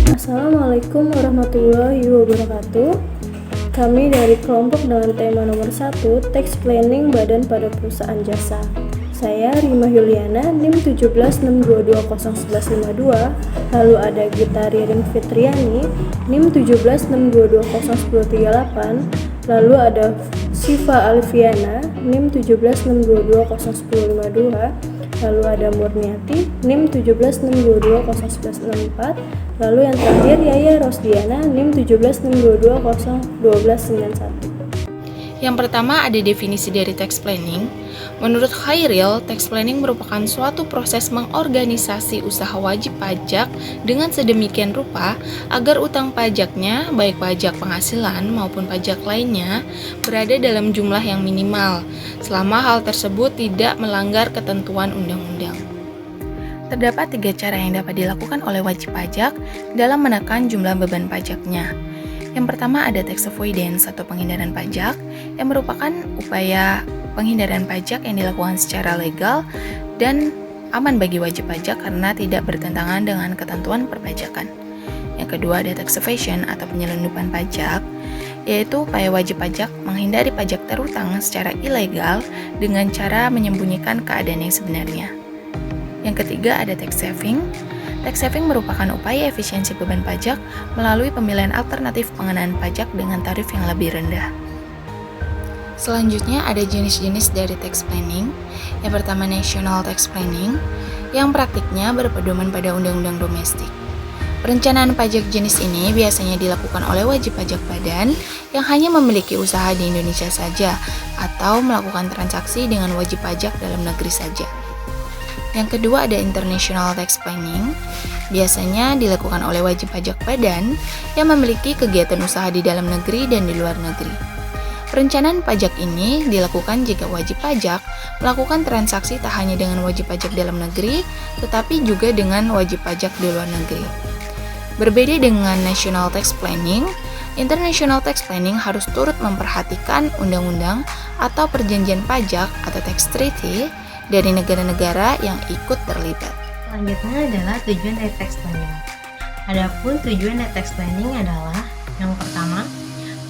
Assalamualaikum warahmatullahi wabarakatuh. Kami dari kelompok dengan tema nomor 1, Tax Planning Badan pada Perusahaan Jasa. Saya Rima Yuliana, NIM 1762201152. Lalu ada Gita Ririn Fitriani, NIM 1762201038. Lalu ada Siva Alfiana, NIM 1762201052. Lalu ada Murniati, NIM 1762201164. Lalu yang terakhir Yaya Rosdiana, NIM 1762201291. Yang pertama ada definisi dari tax planning. Menurut Khairil, tax planning merupakan suatu proses mengorganisasi usaha wajib pajak dengan sedemikian rupa agar utang pajaknya, baik pajak penghasilan maupun pajak lainnya, berada dalam jumlah yang minimal, selama hal tersebut tidak melanggar ketentuan undang-undang. Terdapat 3 cara yang dapat dilakukan oleh wajib pajak dalam menekan jumlah beban pajaknya. Yang pertama ada tax avoidance atau penghindaran pajak, yang merupakan upaya penghindaran pajak yang dilakukan secara legal dan aman bagi wajib pajak karena tidak bertentangan dengan ketentuan perpajakan. Yang kedua ada tax evasion atau penyelundupan pajak, yaitu upaya wajib pajak menghindari pajak terutang secara ilegal dengan cara menyembunyikan keadaan yang sebenarnya. Yang ketiga ada tax saving. Tax saving merupakan upaya efisiensi beban pajak melalui pemilihan alternatif pengenaan pajak dengan tarif yang lebih rendah. Selanjutnya ada jenis-jenis dari tax planning. Yang pertama national tax planning, yang praktiknya berpedoman pada undang-undang domestik. Perencanaan pajak jenis ini biasanya dilakukan oleh wajib pajak badan yang hanya memiliki usaha di Indonesia saja atau melakukan transaksi dengan wajib pajak dalam negeri saja. Yang kedua ada international tax planning, biasanya dilakukan oleh wajib pajak badan yang memiliki kegiatan usaha di dalam negeri dan di luar negeri. Perencanaan pajak ini dilakukan jika wajib pajak melakukan transaksi tak hanya dengan wajib pajak dalam negeri, tetapi juga dengan wajib pajak di luar negeri. Berbeda dengan national tax planning, international tax planning harus turut memperhatikan undang-undang atau perjanjian pajak atau tax treaty dari negara-negara yang ikut terlibat. Selanjutnya adalah tujuan dari tax planning. Adapun tujuan dari tax planning adalah yang pertama,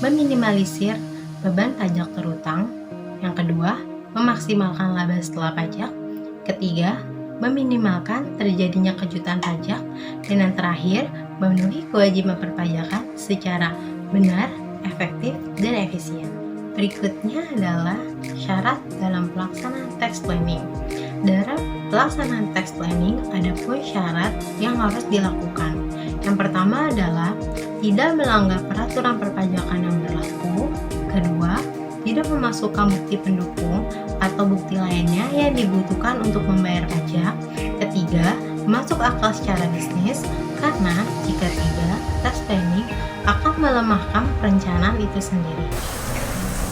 meminimalisir beban pajak terutang. Yang kedua, memaksimalkan laba setelah pajak. Ketiga, meminimalkan terjadinya kejutan pajak. Dan yang terakhir, memenuhi kewajiban perpajakan secara benar, efektif, dan efisien. Berikutnya adalah syarat dalam pelaksanaan tax planning. Dalam pelaksanaan tax planning ada pun syarat yang harus dilakukan. Yang pertama adalah tidak melanggar peraturan perpajakan yang berlaku. Kedua, tidak memasukkan bukti pendukung atau bukti lainnya yang dibutuhkan untuk membayar pajak. Ketiga, masuk akal secara bisnis, karena jika tidak, tax planning akan melemahkan perencanaan itu sendiri.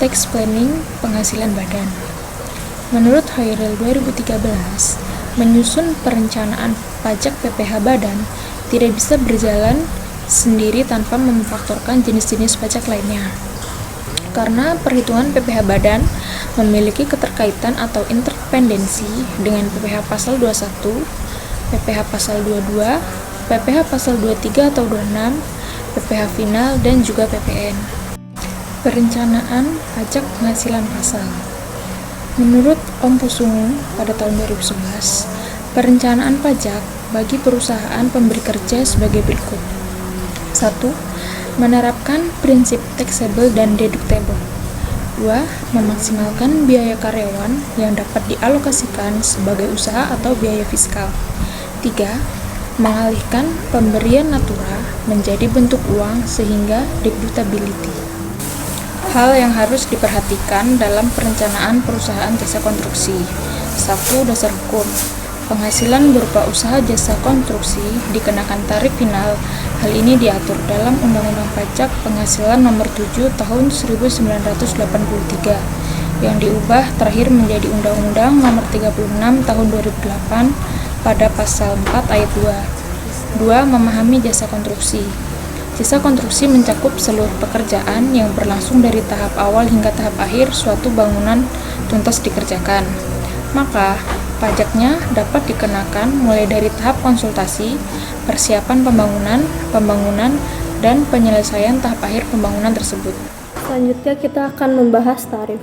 Tax planning penghasilan badan. Menurut Khairil 2013, menyusun perencanaan pajak PPh badan tidak bisa berjalan sendiri tanpa memfaktorkan jenis-jenis pajak lainnya. Karena perhitungan PPh badan memiliki keterkaitan atau interdependensi dengan PPh pasal 21, PPh pasal 22, PPh pasal 23 atau 26, PPh final dan juga PPN. Perencanaan pajak penghasilan pasal. Menurut Om Pusungu pada tahun 2011, perencanaan pajak bagi perusahaan pemberi kerja sebagai berikut. 1. Menerapkan prinsip taxable dan deductible. 2. Memaksimalkan biaya karyawan yang dapat dialokasikan sebagai usaha atau biaya fiskal. 3. Mengalihkan pemberian natura menjadi bentuk uang sehingga deductibility. Hal yang harus diperhatikan dalam perencanaan perusahaan jasa konstruksi. 1. Dasar hukum. Penghasilan berupa usaha jasa konstruksi dikenakan tarif final. Hal ini diatur dalam Undang-Undang Pajak Penghasilan Nomor 7 Tahun 1983 yang diubah terakhir menjadi Undang-Undang Nomor 36 Tahun 2008 pada Pasal 4 Ayat 2. 2. Memahami jasa konstruksi. Jasa konstruksi mencakup seluruh pekerjaan yang berlangsung dari tahap awal hingga tahap akhir suatu bangunan tuntas dikerjakan. Maka, pajaknya dapat dikenakan mulai dari tahap konsultasi, persiapan pembangunan, dan penyelesaian tahap akhir pembangunan tersebut. Selanjutnya kita akan membahas tarif.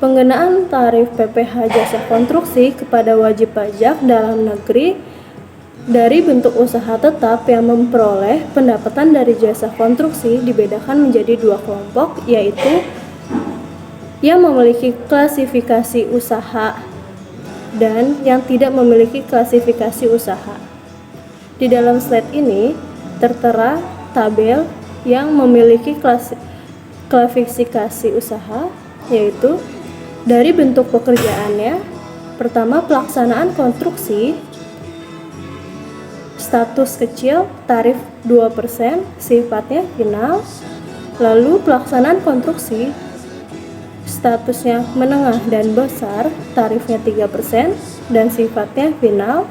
Penggunaan tarif PPh jasa konstruksi kepada wajib pajak dalam negeri dari bentuk usaha tetap yang memperoleh pendapatan dari jasa konstruksi dibedakan menjadi dua kelompok, yaitu yang memiliki klasifikasi usaha dan yang tidak memiliki klasifikasi usaha. Di dalam slide ini tertera tabel yang memiliki klasifikasi usaha, yaitu dari bentuk pekerjaannya. Pertama, pelaksanaan konstruksi, status kecil, tarif 2%, sifatnya final. Lalu pelaksanaan konstruksi, statusnya menengah dan besar, tarifnya 3% dan sifatnya final.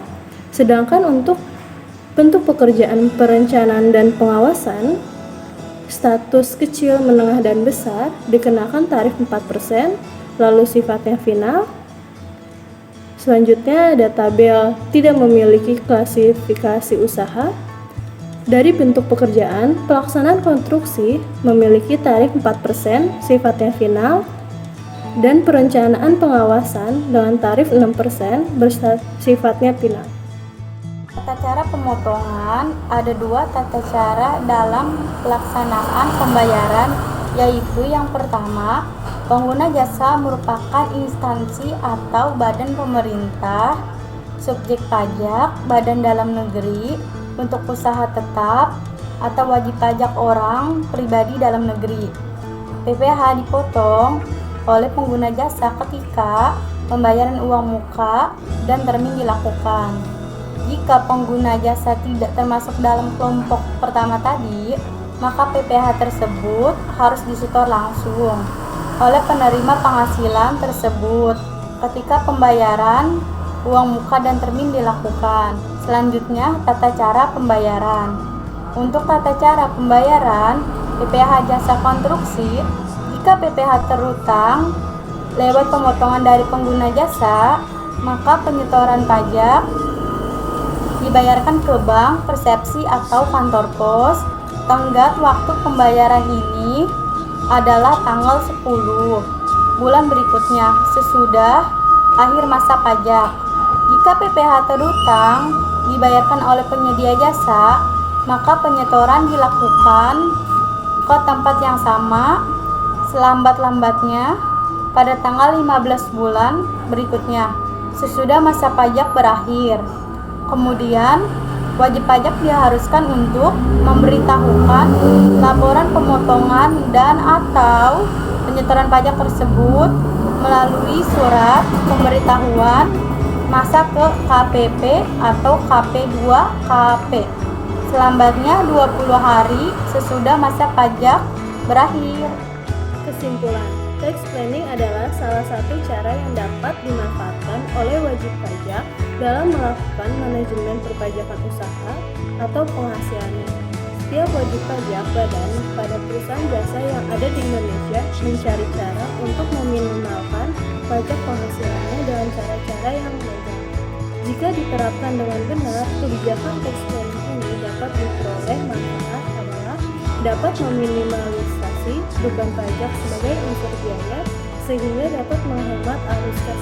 Sedangkan untuk bentuk pekerjaan perencanaan dan pengawasan, status kecil, menengah, dan besar dikenakan tarif 4%, lalu sifatnya final. Selanjutnya ada tabel tidak memiliki klasifikasi usaha. Dari bentuk pekerjaan, pelaksanaan konstruksi memiliki tarif 4%, sifatnya final, dan perencanaan pengawasan dengan tarif 6%, sifatnya final. Tata cara pemotongan, ada dua tata cara dalam pelaksanaan pembayaran, yaitu yang pertama, pengguna jasa merupakan instansi atau badan pemerintah, subjek pajak, badan dalam negeri, untuk usaha tetap, atau wajib pajak orang pribadi dalam negeri. PPh dipotong oleh pengguna jasa ketika pembayaran uang muka dan termin dilakukan. Jika pengguna jasa tidak termasuk dalam kelompok pertama tadi, maka PPh tersebut harus disetor langsung oleh penerima penghasilan tersebut ketika pembayaran uang muka dan termin dilakukan. Selanjutnya, tata cara pembayaran. Untuk tata cara pembayaran PPh jasa konstruksi, jika PPh terutang lewat pemotongan dari pengguna jasa, maka penyetoran pajak dibayarkan ke bank, persepsi, atau kantor pos. Tenggat waktu pembayaran ini adalah tanggal 10 bulan berikutnya sesudah akhir masa pajak. Jika PPh terutang dibayarkan oleh penyedia jasa, maka penyetoran dilakukan ke tempat yang sama selambat-lambatnya pada tanggal 15 bulan berikutnya sesudah masa pajak berakhir. Kemudian, wajib pajak diharuskan untuk memberitahukan laporan pemotongan dan atau penyetoran pajak tersebut melalui surat pemberitahuan masa ke KPP atau KP2KP selambatnya 20 hari sesudah masa pajak berakhir. Kesimpulan, tax planning adalah salah satu cara yang dapat dimanfaatkan oleh wajib pajak dalam melakukan manajemen perpajakan usaha atau penghasilannya. Setiap wajib pajak badan pada perusahaan jasa yang ada di Indonesia mencari cara untuk meminimalkan pajak penghasilannya dengan cara-cara yang legal. Jika diterapkan dengan benar, kebijakan tax planning ini dapat diperoleh manfaat adalah dapat meminimalisasi beban pajak sebagai unsur biaya sehingga dapat menghemat arus kas